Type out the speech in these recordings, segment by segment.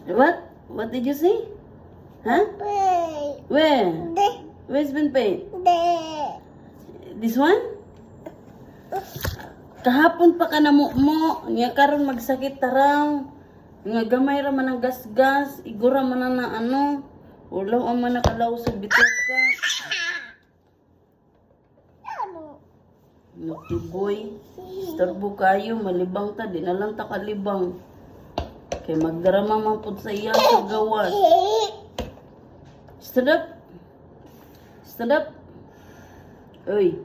What? What did you say? Huh? Where? Where's been paid? This one? Kahapon pa ka na mo. Nga karon magsakit taraw. Nga gamay ra man ang gas-gas. Igura man na ano. Ulaw ang man nakalaw sa bitoka. Naughty boy. Istorbo kayo. Malibang ta. Di na lang ta kalibang. Kaya magdarama man po sa iya sa gawas. Stand up. Stand up. Uy.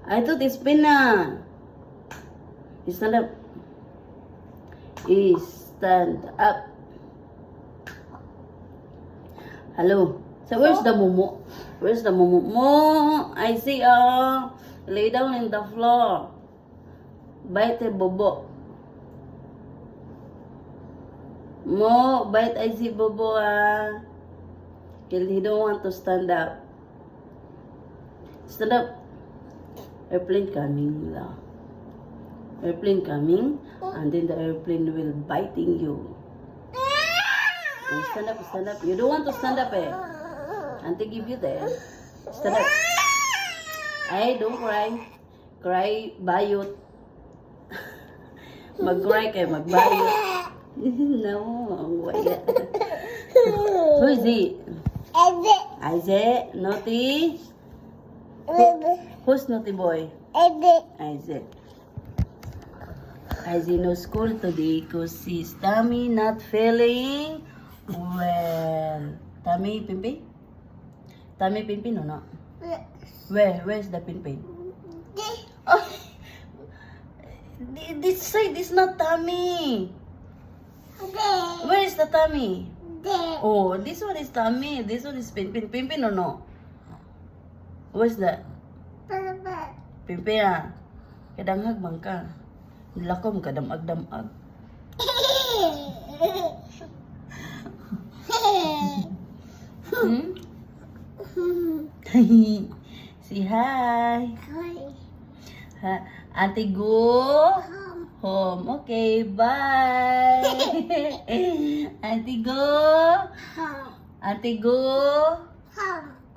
I thought it's pina. Stand up. Stand up. Hello. So where's the momo? Where's the momo? Mo, I see. Lay down in the floor. Bite bobo. Mo, bite I see bobo He don't want to stand up. Stand up. Airplane coming lah. Airplane coming, and then the airplane will biting you. Stand up, stand up. You don't want to stand up Auntie give you there. Stand up. Hey, don't cry. Cry, bayot. Mag-cry kayo, magbayot. No, wala. Who is it? Isaac. Naughty? Who's naughty boy? Isaac. Isaac no school today because his tummy not feeling well. Tummy, Pimpin? Tummy, Pimpin or not? Where's the Pimpin? Oh, this side is not tummy. Where is the tummy? Oh, this one is tummy. This one is Pimpin. Pimpin or no? Where's that? Pimpin Kadanghag bang ka? Lakom kadamag-damag. Say hi. Auntie go home. Okay, bye. Auntie go. Auntie go.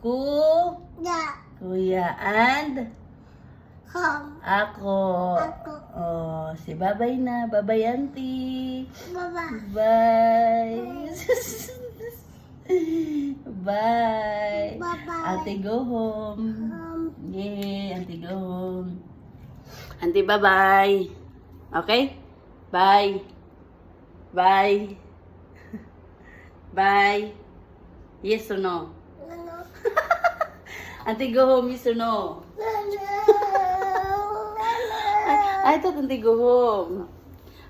Kuya and ako. Oh, si babay na. Babay, auntie. Bye. Bye. Auntie go home. Yeah, auntie go home. Auntie, bye-bye. Okay? Bye. Bye. Bye. Yes or no? Auntie, go home, yes or no? I thought auntie go home.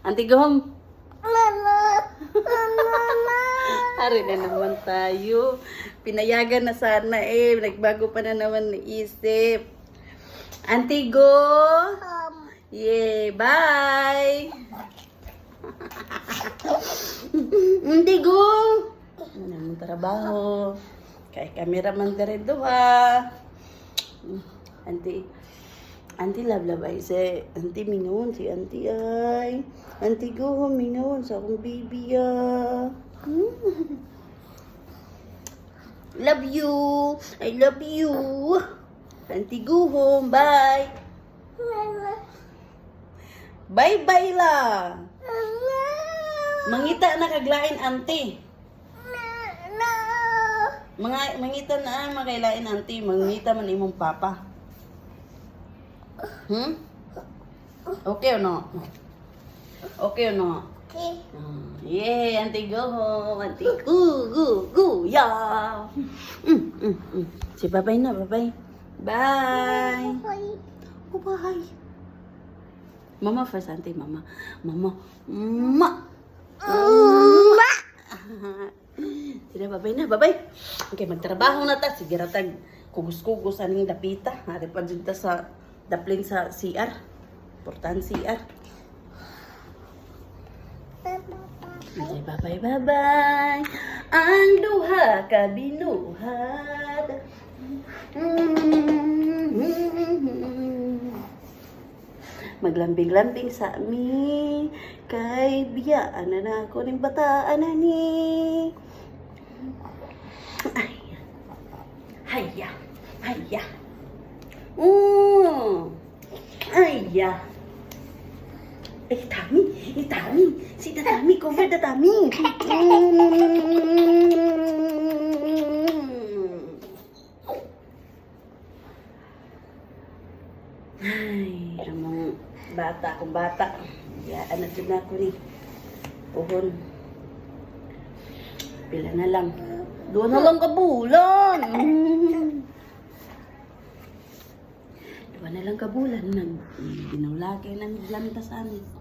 Auntie, go home. Hari na naman tayo. Pinayagan na sana Nagbago pa na naman naisip. Auntie, go. Yeah, bye. Auntie, go. Ano trabaho? Kay cameraman dire duha. Auntie love ay say. Auntie mingon si auntie ay. Auntie go home mingon sa akong baby Love you. I love you. Auntie go home. Bye. Bye-bye la. Mangita na kaglain auntie. Mangita na makailain auntie. Mangita man imong papa. Okay or no? Okay or no? Okay. Yeah, auntie go home. Auntie go. Yeah. Si babay na, babay. Bye. Oh, bye. Mama first, auntie. Mama. Sige, babay na, babay. Okay, magtrabaho na ta. Sige, ratag kugos-kugos aning dapita. Nari pa dyan ta sa daplin sa CR. Portahan CR. Okay, bye-bye. Ang duha ka binuhat. Maglambing-lambing sa amin kay biyaan na ako ng bataan na ni. Ay. Haya. Haya. Haya. Tami. Tami. Si Tami. Cover the Tami. Ay, ramang bata akong bata. Yaan na dyan ako ni. Puhon. Pila na lang. Doon na lang kabulan. Doon na lang kabulan. Binulaki ng lanta sa amin.